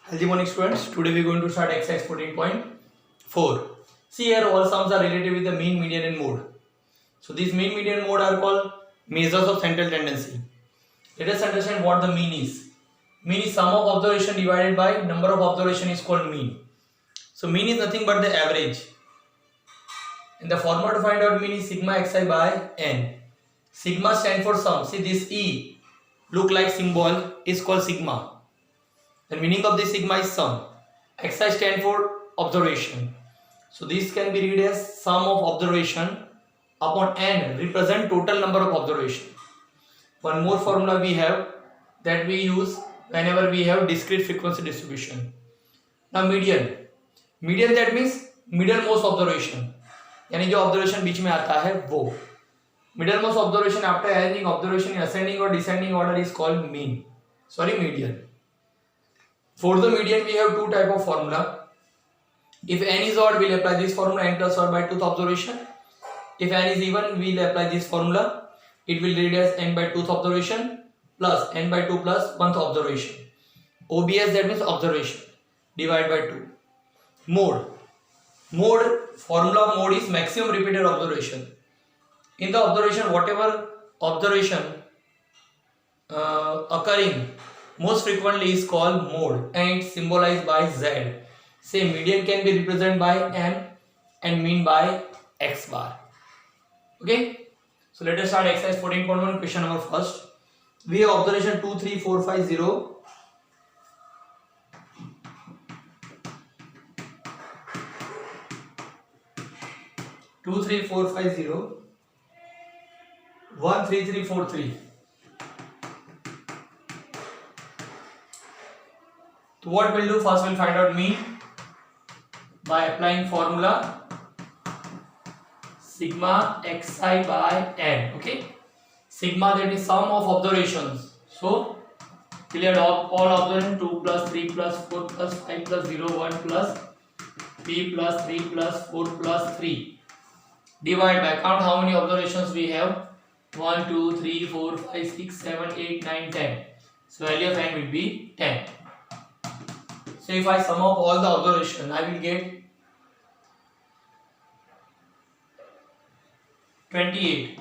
Healthy morning students, today we are going to start exercise 14.4. See here all sums are related with the mean, median and mode. So these mean, median and mode are called measures of central tendency. Let us understand what the mean is. Mean is sum of observation divided by number of observation is called mean. So mean is nothing but the average. And the formula to find out mean is sigma xi by n. Sigma stands for sum. See this E look like symbol is called sigma. The meaning of this sigma is sum. Xi stands for observation. So this can be read as sum of observation upon n represent total number of observation. One more formula we have that we use whenever we have discrete frequency distribution. Now median. Median that means middle most observation. यानी जो observation बीच में आता है वो. Middle most observation after arranging observation in ascending or descending order is called mean. Sorry, median. For the median, we have two type of formula. If n is odd, we'll apply this formula, n plus odd by 2th observation. If n is even, we'll apply this formula. It will read as n by 2th observation plus n by 2 plus 1th observation. OBS, that means observation, divide by 2. Mode. Formula mode is maximum repeated observation. In the observation, whatever observation occurring most frequently is called mode and it's symbolized by Z. Say median can be represented by M and mean by X bar. Okay. So let us start exercise 14.1 question number first. We have observation 2, 3, 4, 5, 0. Two, 3, 4, 5, 0. 1, 3, 3, 4, 3. So what we'll do first, we'll find out mean by applying formula sigma xi by n. Okay, sigma that is sum of observations. So cleared all observations 2 plus 3 plus 4 plus 5 plus 0 1 plus p plus 3 plus 4 plus 3. Divide by count how many observations we have. 1 2 3 4 5 6 7 8 9 10. So value of n will be 10. So if I sum up all the observation, I will get 28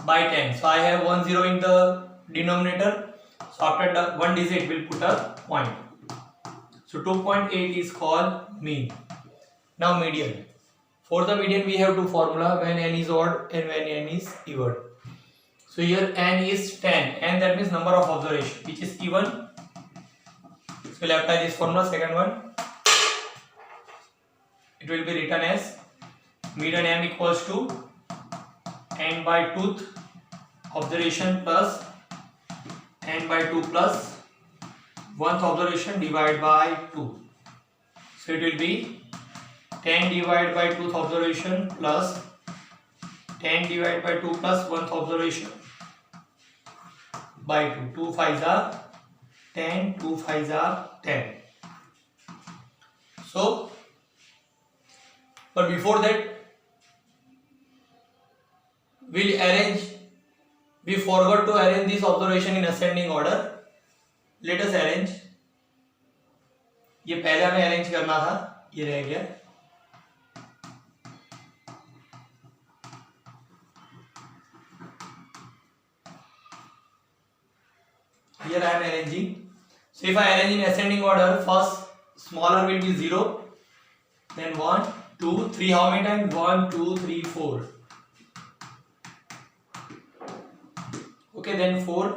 by 10. So I have 1 0 in the denominator. So after the one digit, we'll put a point. So 2.8 is called mean. Now median. For the median, we have two formula when n is odd and when n is even. So here n is 10, and that means number of observation, which is even. So we'll apply this formula, second one. It will be written as median m equals to n by 2th observation plus n by 2 plus 1th observation divided by 2. So it will be 10 divided by 2th observation plus 10 divided by 2 plus 1th observation by 2. 2 5s are 10, 2 5s are 10. So, but before that, we forgot to arrange this observation in ascending order. Let us arrange. ये पहले हमें arrange करना था, ये रह गया. Here I am arranging. So if I arrange in ascending order, first smaller will be 0, then 1, 2, 3. How many times? 1, 2, 3, 4. Okay, then 4.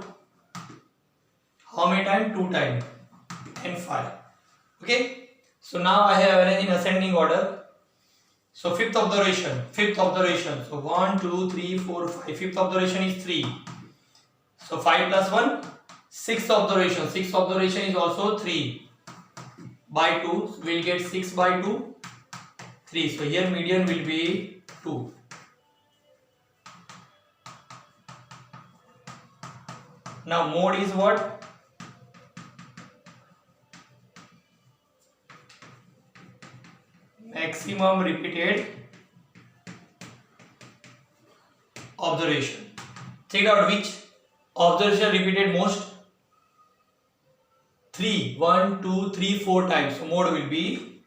How many times? 2 times. And 5. Okay. So now I have arranged in ascending order. So fifth observation. So 1, 2, 3, 4, 5. Fifth observation is 3. So 5 plus 1. Sixth observation is also 3 by 2. So we'll get 6 by 2, 3. So here median will be 2. Now mode is what? Maximum repeated observation. Check out which observation repeated most. 3. 1, 2, 3, 4 times. So mode will be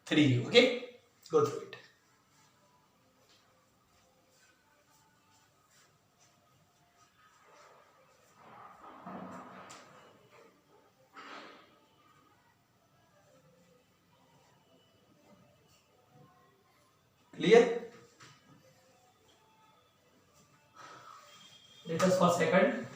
3. Okay, go through it. Clear? Let us for second.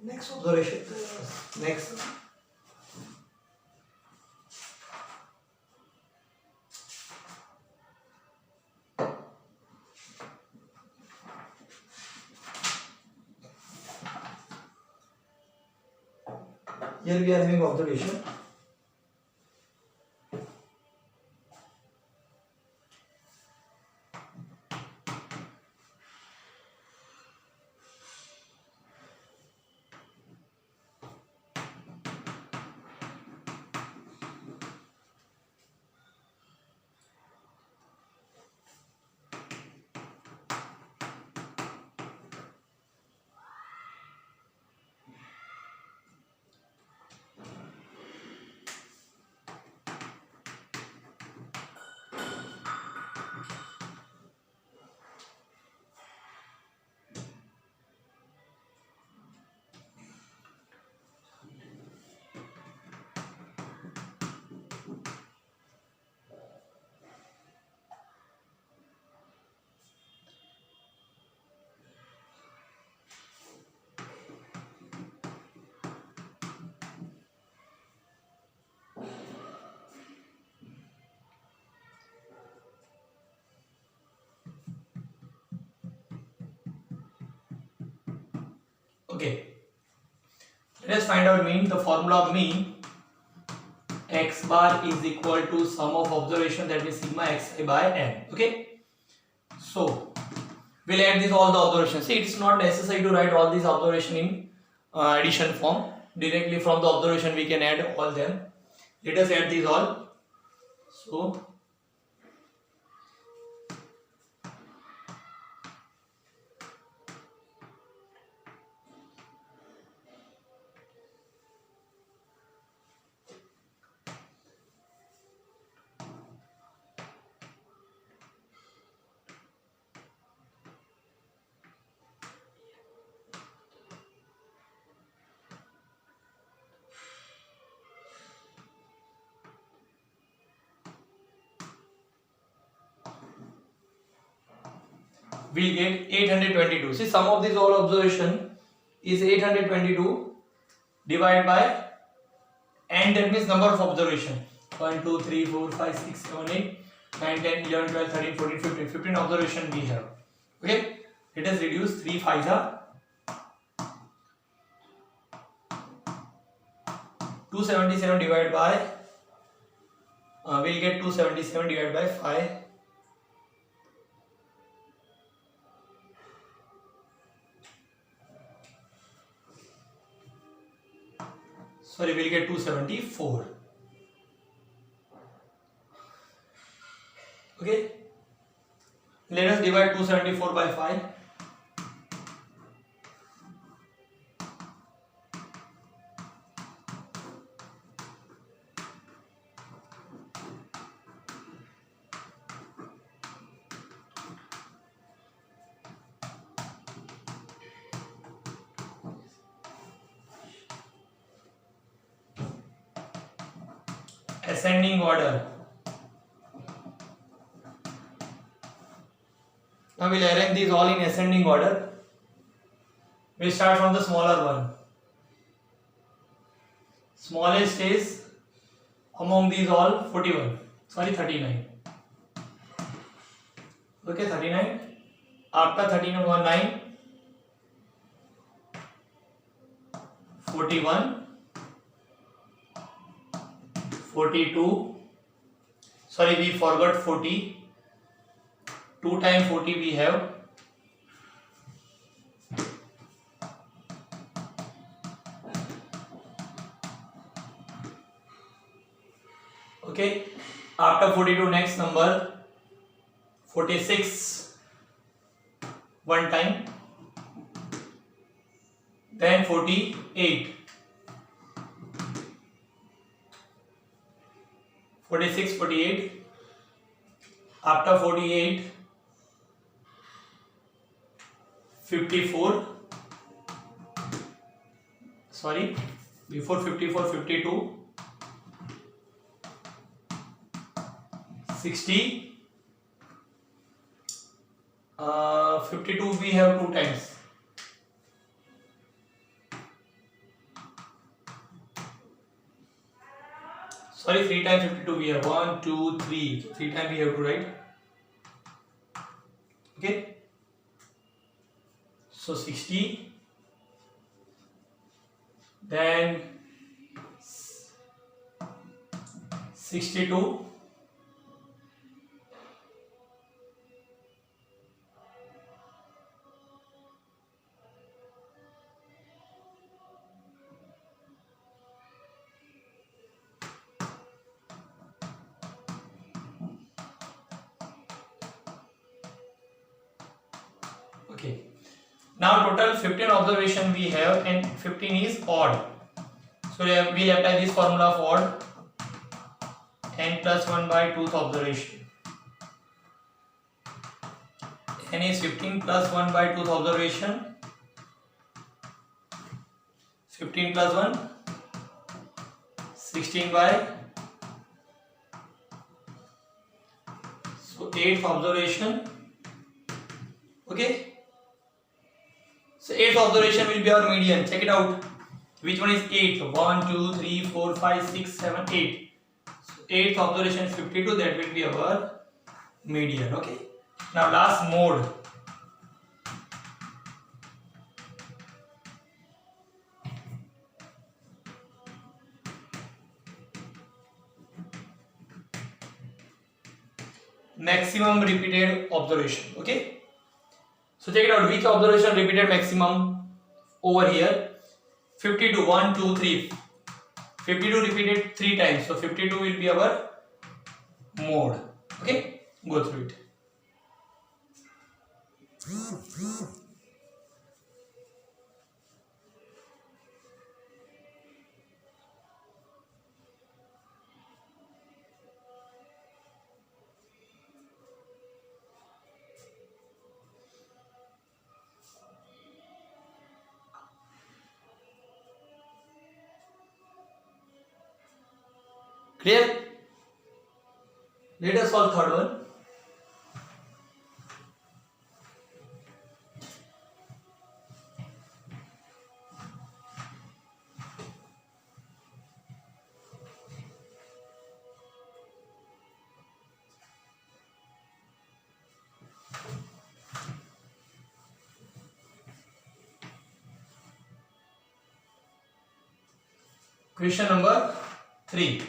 Next observation. Next. Here we are having observation. Okay, let us find out mean. The formula of mean, x bar is equal to sum of observation, that is sigma xi by n. Okay, so we'll add this all the observations. See, it's not necessary to write all these observation in addition form. Directly from the observation we can add all them. Let us add these all. So we'll get 822. See, sum of this all observation is 822 divided by n, that means number of observation. 1, 2, 3, 4, 5, 6, 7, 8, 9, 10, 11, 12, 13, 14, 15. 15 observation we have. Okay, let us reduce 3 5s are 277 divided by we'll get 277 divided by 5. Sorry, we'll get 274. Okay, let us divide 274 by 5. Ascending order. Now we'll arrange these all in ascending order. We'll start from the smaller one. Smallest is among these all 41. Sorry, 39. Okay, 39. After 39, 9, 41, 42. Sorry, we forgot 40. 2 times 40 we have okay. After 42, next number 46 one time, then 48, 46, 48. After 48, 54, sorry, before 54, 52, 60, 52 we have 2 times, sorry, 3 times 52 we have 1, 2, 3, so 3 times we have to write, okay. So 60, then 62, okay. Now total 15 observation we have and 15 is odd. So we'll apply this formula of odd, n plus 1 by 2th observation. N is 15 plus 1 by 2th observation. 15 plus 1, 16 by, so 8th observation, okay. So 8th observation will be our median. Check it out. Which one is 8th? 1, 2, 3, 4, 5, 6, 7, 8. So 8th observation is 52. That will be our median. Okay. Now last mode. Maximum repeated observation. Okay. So check it out. Which observation repeated maximum over here? 52, 1, 2, 3. 52 repeated 3 times. So 52 will be our mode. Okay, go through it. Clear? Let us solve third one. Question number 3.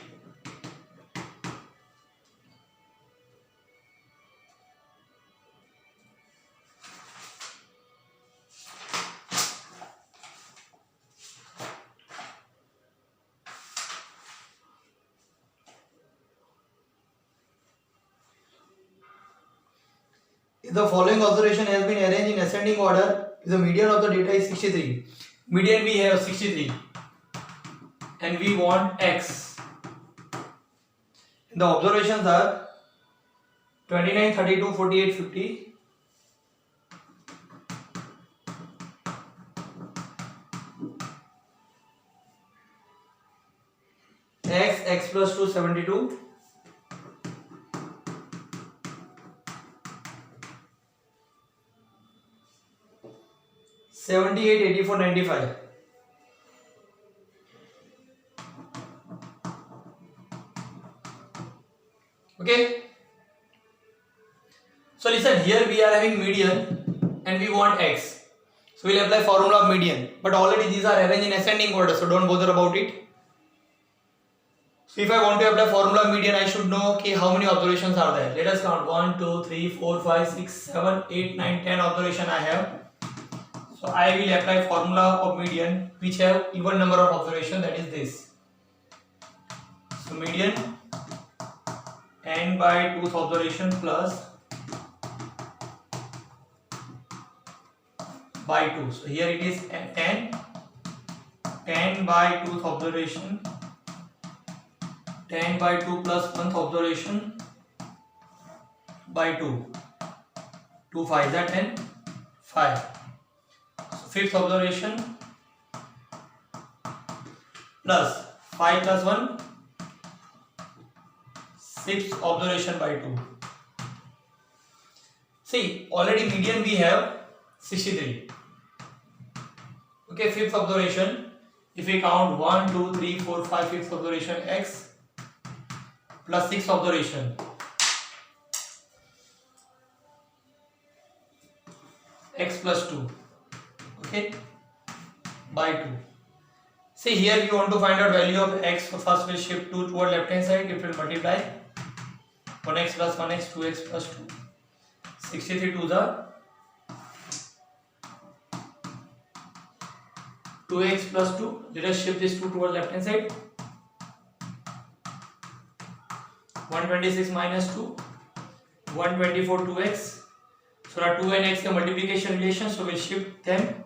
If the following observation has been arranged in ascending order, if the median of the data is 63. Median we have 63 and we want x. The observations are 29, 32, 48, 50. X plus 2, 72. $78, 84, 95. Okay. So listen, here we are having median and we want x. So we'll apply formula of median. But already these are arranged in ascending order, so don't bother about it. So if I want to apply formula median, I should know okay, how many observations are there. Let us count 1, 2, 3, 4, 5, 6, 7, 8, 9, 10 observation I have. So I will apply formula of median which have even number of observation, that is this. So median n by 2th observation plus by 2. So here it is 10 by 2th observation, 10 by 2 plus 1th observation by 2. 2 5 is that 10, 5. So 5th observation plus 5 plus 1, 6th observation by 2. See, already median we have 63. Okay, 5th observation, if we count 1, 2, 3, 4, 5, 5th observation x plus 6th observation x plus 2, okay, by 2. See here we want to find out value of x. So first we'll shift 2 toward left hand side, it will multiply 1x plus 1x, 2x plus 2. 63 to the 2x plus 2. Let us shift this 2 toward left hand side. 126 minus 2, 124 2x. So now 2 and x के multiplication relation, so we'll shift them.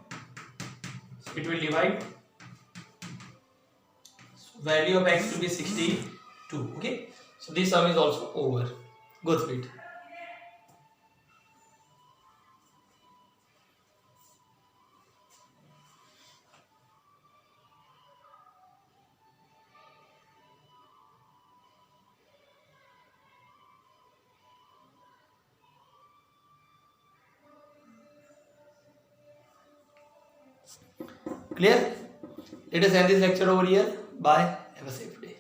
So it will divide. So value of x will be 62. Okay. So this sum is also over. Go through it. Clear? Let us end this lecture over here. Bye. Have a safe day.